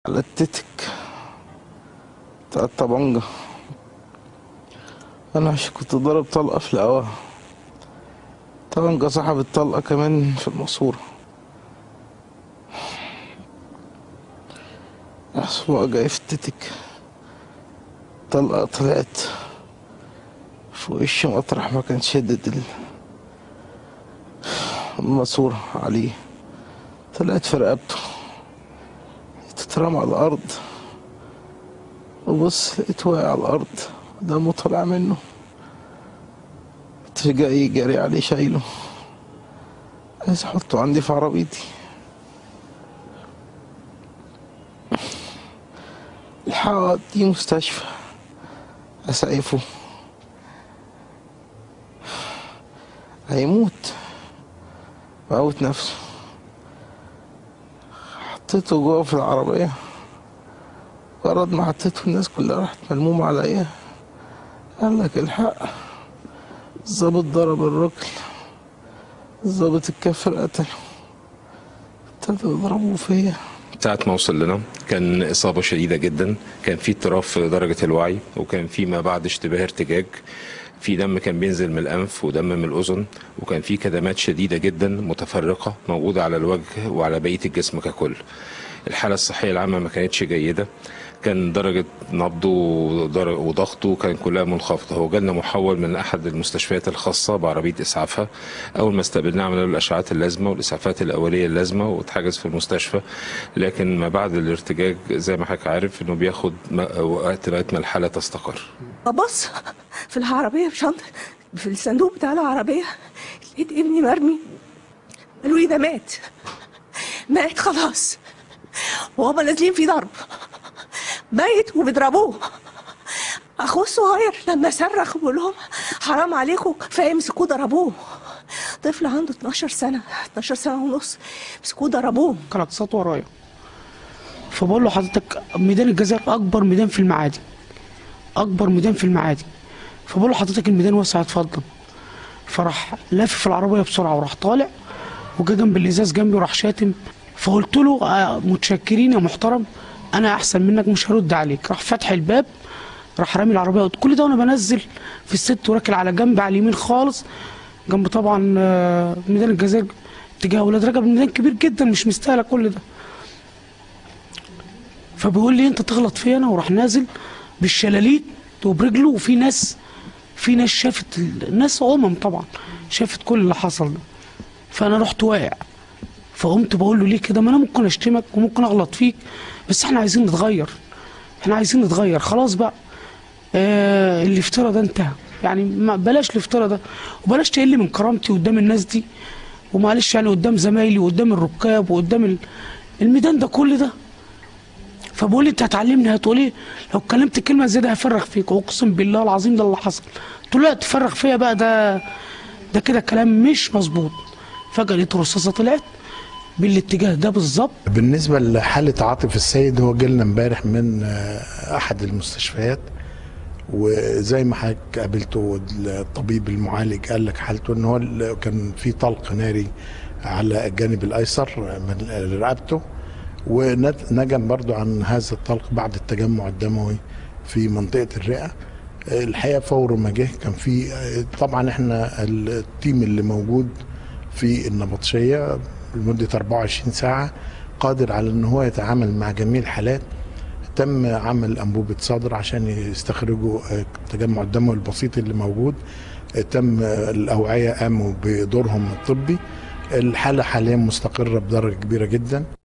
على التتك بتاع الطبنجة. انا عشان كنت ضارب طلقة في الهوا، طبنجة صاحب الطلقة كمان في الماسورة. أسبوع جاي في التتك، طلقة طلعت في وشي مطرح ما كان شدد الماسورة عليه، طلعت في رقبته، اترمى على الأرض وبص لقيت واقع على الأرض دمه طالع منه. جاي جاري عليه شايله، عايز احطه عندي في عربيتي. الحق دي مستشفى اسعفه، هيموت، موت نفسه. حطيته جوه في العربية، مجرد ما حطيته الناس كلها راحت ملمومة عليا. قال لك الحق، الظابط ضرب الراجل، الظابط الكافر قتله، ابتدوا يضربوا فيا. ساعة ما وصل لنا كان إصابة شديدة جدا، كان في اضطراب في درجة الوعي، وكان في ما بعد اشتباه ارتجاج، في دم كان بينزل من الأنف ودم من الأذن، وكان في كدمات شديدة جدا متفرقة موجودة على الوجه وعلى بقية الجسم ككل. الحالة الصحية العامة ما كانتش جيدة، كان درجة نبضه وضغطه كان كلها منخفضة. هو جالنا محول من أحد المستشفيات الخاصة بعربية إسعافها. أول ما استقبلناه عملنا له الأشعات اللازمة والإسعافات الأولية اللازمة واتحجز في المستشفى. لكن ما بعد الارتجاج زي ما حضرتك عارف إنه بياخد وقت لغاية ما الحالة تستقر. ببص في العربية في شنطة في الصندوق بتاع العربية، لقيت ابني مرمي. قالوا لي ده مات خلاص، وهما نازلين في ضرب، ميت وبيضربوه. اخوه الصغير لما صرخ بيقول لهم حرام عليكم، فيمسكوه ضربوه. طفل عنده 12 سنة ونص، مسكوه ضربوه. كانت سطوة ورايا، فبقول له حضرتك ميدان الجزائر اكبر ميدان في المعادي، اكبر ميدان في المعادي، فبقول له حضرتك الميدان واسع اتفضل. فراح لافف في العربيه بسرعه وراح طالع وجا جنب الازاز جنبي وراح شاتم. فقلت له متشكرين يا محترم، انا احسن منك مش هرد عليك. راح فتح الباب، راح رامي العربيه. كل ده وانا بنزل في الست وراكل على جنب على اليمين خالص، جنب طبعا ميدان الجزائر اتجاه ولاد رجب، ميدان كبير جدا مش مستاهله كل ده. فبيقول لي انت تغلط فيا انا، وراح نازل بالشلاليت وبرجله. وفي ناس شافت، الناس طبعا شافت كل اللي حصل ده. فانا رحت واقع، فقمت بقول له ليه كده؟ ما انا ممكن اشتمك وممكن اغلط فيك، بس احنا عايزين نتغير، خلاص بقى. الافتراء ده انتهى، يعني بلاش الافتراء ده، وبلاش تقل من كرامتي قدام الناس دي، ومعلش يعني قدام زمايلي وقدام الركاب وقدام الميدان ده كل ده. فبقول لي انت هتعلمني، هتقول ايه؟ لو اتكلمت كلمه زي ده هفرغ فيك، واقسم بالله العظيم ده اللي حصل. قلت له لا تفرغ فيا بقى، ده كده كلام مش مظبوط. فجاه لقيت الرصاصه طلعت بالاتجاه ده بالظبط. بالنسبه لحاله عاطف السيد، هو جالنا امبارح من احد المستشفيات، وزي ما حضرتك قابلته الطبيب المعالج قال لك حالته ان هو كان في طلق ناري على الجانب الايسر من رقبته، ونجم برضو عن هذا الطلق بعد التجمع الدموي في منطقة الرئة. الحقيقة فور ما جه كان في طبعا احنا التيم اللي موجود في النبطشية لمدة 24 ساعة قادر على ان هو يتعامل مع جميع الحالات. تم عمل أنبوبة صدر عشان يستخرجوا التجمع الدموي البسيط اللي موجود. تم الأوعية قاموا بدورهم الطبي. الحالة حاليا مستقرة بدرجة كبيرة جدا.